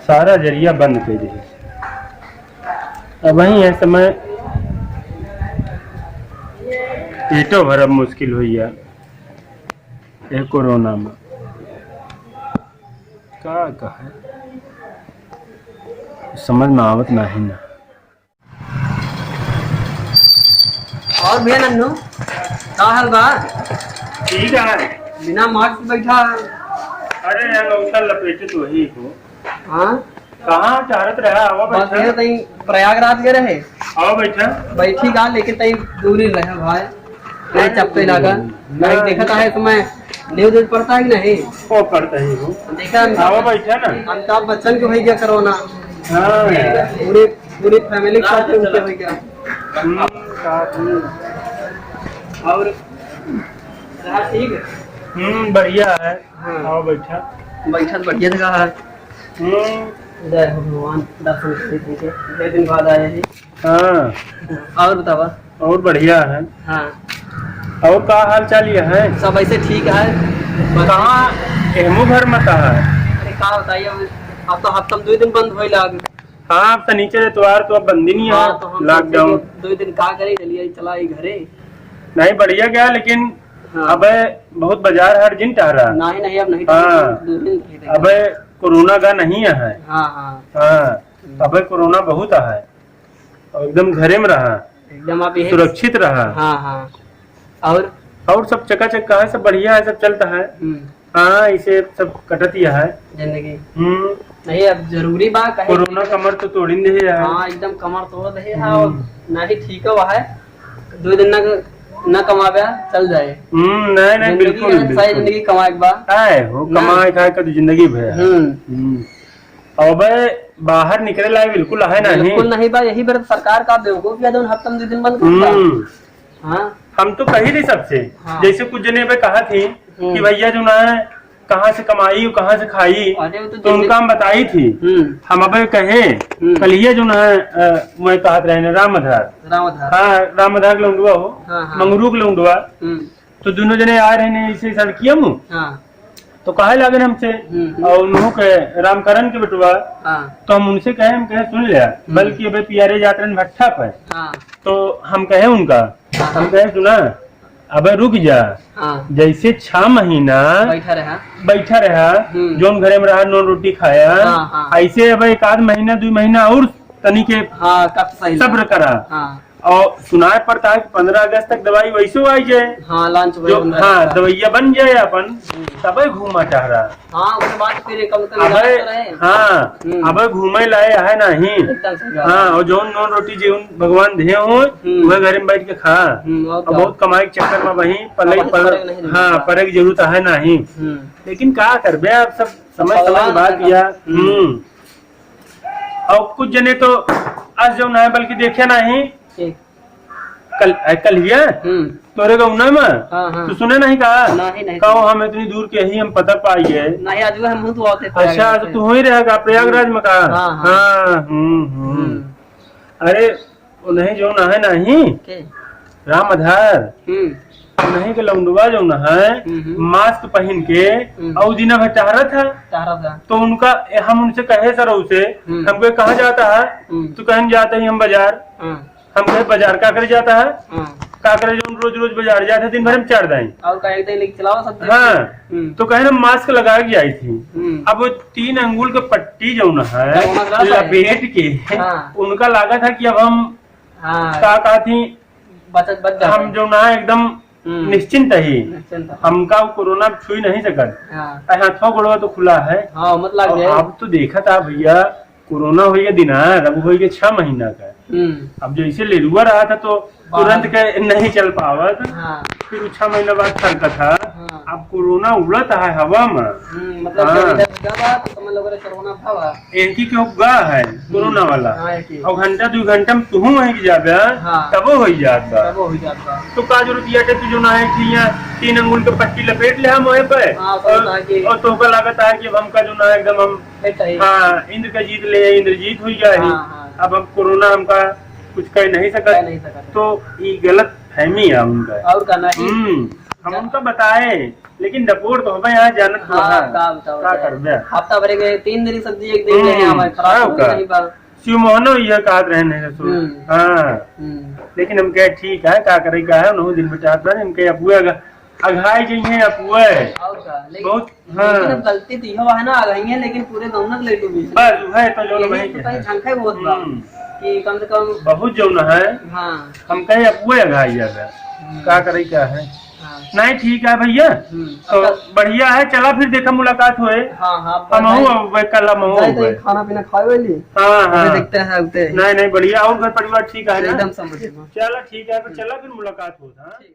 सारा जरिया बंद कर दी। अब वही है समय पेटो भर अब मुश्किल हुई है ये कोरोना में का कहे समझ में आवत नहीं ना। और भैया नन्नू का हाल बा? ठीक है। बिना मास्क बैठा। अरे यार अंगूठा लपेटे तो वही हो। हाँ कहाँ चाहत रहा आवा बस बैठा। भैया तई प्रयागराज गए रहे। आओ बैठा। बैठी का लेकिन तई दूरी रहे भाई नहीं चप्पे लगा। मैं देखा था है तुम्हें न्यूज पढ़ता है कि नहीं? वो पढ़ता ही हो। देखा आओ बैठा ना। अमिताभ बच्चन को हो गया कोरोना। हाँ पूरी पूरी फैमिली के साथ उनके हो गया। और रहा ठीक है? बढ़िया है। हाँ। आओ बैठा। बैठा तो बढ़िया जगह है। जय हो भगवान दर्शन करके दो दिन बाद आए हैं। हाँ और बतावा? और बढ़िया है। हाँ और का हाल चाल ये है? सब ऐसे ठीक है। कहाँ एहमू घर में कहा है? अरे का बताइए अब तो हफ्ता में 2 दिन बंद होई लाग। हाँ अब शनिचर इतवार तो अब बंदी नहीं हाँ तो है हम लॉकडाउन। 2 दिन का करे चलिए चला ही घरे। नहीं बढ़िया गया लेकिन हाँ। अब बहुत बाजार हर दिन टह रहा। नहीं नहीं अब नहीं हाँ। 2 दिन रहे। अब कोरोना का नहीं है। हाँ हाँ हाँ अब कोरोना बहुत है और एकदम घरे में रहा एकदम आप यही। सुरक्षित रहा। हाँ हाँ और सब चकाचक का है सब बढ़िया है सब चलता है। हम्म, हाँ इसे सब कटतिया है। जिंदगी नहीं अब जरूरी बा कहे। कोरोना कमर तो तोड़ी नहीं है। हाँ एकदम कमर तोड़ दे है और नहीं ठीक है 2 दिन न कमावे चल जाए। नहीं नहीं बिल्कुल सही बिल्कुल। जिंदगी कमाए के बाद है हो कमाए खाए का तो जिंदगी भर है। अब बाहर निकले लायक बिल्कुल है नहीं। बिल्कुल नहीं बा यही बार सरकार का बेवकूफ या हफ्ता में 2 दिन बंद कर दिया। हाँ हम तो कही नहीं सबसे। हाँ। जैसे कुछ जने पे कहा थी कि भैया जो ना कहाँ से कमाई कहाँ से खाई अरे वो तो उनका हम बताई थी। हम अब कहे कल ये जो ना मैं कहत रहे रामधार। हाँ रामधार के लौंडुआ हो। हाँ, हाँ। मंगरू के लौंडुआ तो दोनों जने आ रहे हैं इसे सड़किया मुँह तो कहे लगे हमसे और उन्हों के रामकरण के बेटुआ तो हम उनसे कहे हम कहे सुन लिया बल्कि अबे पियारे जाते हैं भट्ठा पर तो हम कहे उनका हम कहे सुना अबे रुक जा। जैसे 6 महीना बैठा रहा जोन घरे में रहा नॉन रोटी खाया ऐसे अब 1 महीना 2 महीना और तनी के सब्र करा और सुनाए पड़ता है कि 15 अगस्त तक दवाई वैसे आई जाए। हाँ लॉन्च हाँ दवाइया बन जाए अपन तब घूमा चाह रहा। अब घूमे लाए है नहीं। हाँ और जो नॉन रोटी जीवन भगवान दे हो वह घर में बैठ के खा और बहुत कमाई के चक्कर में वही परे की जरूरत है नहीं। लेकिन क्या कर आप सब समझ बात किया। और कुछ जने तो आज जो ना है बल्कि देखे नहीं कल हिया तोरे गौना में तू सुने नहीं कहा कहो हम इतनी दूर के ही हम पता पाई है नहीं आज हम तो आते। अच्छा तो तू ही रहेगा प्रयागराज में कहा। हाँ अरे वो नहीं जो ना है नहीं रामधार नहीं के लौंडुआ जो ना है मास्क पहन के और दिन भर टहरा था तो उनका हम उनसे कहे सर उसे हमको कहाँ जाता है तो कहने जाते ही हम बाजार। हम कहे बाजार का करे जाता है का करे जो रोज रोज बाजार जाते दिन भर हम 4 दिन और हाँ तो कहे ना मास्क लगा के आई थी। अब वो 3 अंगुल के पट्टी जो ना है लपेट के उनका लगा था कि अब हम का थी हम जो ना एकदम निश्चिंत ही हमका कोरोना छुई नहीं सकत। हाथों गोड़वा तो खुला है। अब तो देखा था भैया कोरोना हो गया दिनार अब हो गया 6 महीना का। अब जैसे लेरुआ रहा था तो तुरंत के नहीं चल पावत। फिर 6 महीना बाद चलता था। अब कोरोना उड़ता है हवा में एक ही गा है कोरोना वाला और घंटा 2 घंटा में तू वहीं जाबे तब हो जाता। तो का जरूरत तू जो ना है 3 अंगुल के पट्टी लपेट ले हम वहीं पे और तो लागत है कि हमका जो ना एकदम हम हाँ इंद्र का जीत ले इंद्रजीत हो जाए। अब हम कोरोना हमका कुछ कह नहीं सकता तो ये गलत फहमी है उनका। और हम उनका बताए, लेकिन डपोर तो हमें यहाँ जानत तो हाँ, है। का बताओ का करबे हफ्ता भरे के 3 दिन सब्जी एक दिन ले आवे खराब का? नहीं बा। शिव मोहनो यह कहत रहे नहीं ससुर। हाँ लेकिन हम कहे ठीक है का करे का है नौ दिन बचात रहे हम कहे अपुए अघाई जइए अपुए और का लेकिन बहुत लेकिन अब गलती तो इहो है ना आगई है, लेकिन पूरे गौनक ले डूबी बस है तो जो यही वही तो कहीं झंखे बहुत बा कि कम से कम बहुत जो न है हाँ हम कहे अपुए अघाई जावे का करे क्या है। हाँ नहीं ठीक है भैया तो बढ़िया है, चला फिर देखा मुलाकात हुए। हाँ हम कल हम खाना पीना खाए ली। हाँ हाँ देखते हैं उते नहीं बढ़िया और घर परिवार ठीक है ना एकदम समझ। चला ठीक है फिर चला फिर मुलाकात होता है।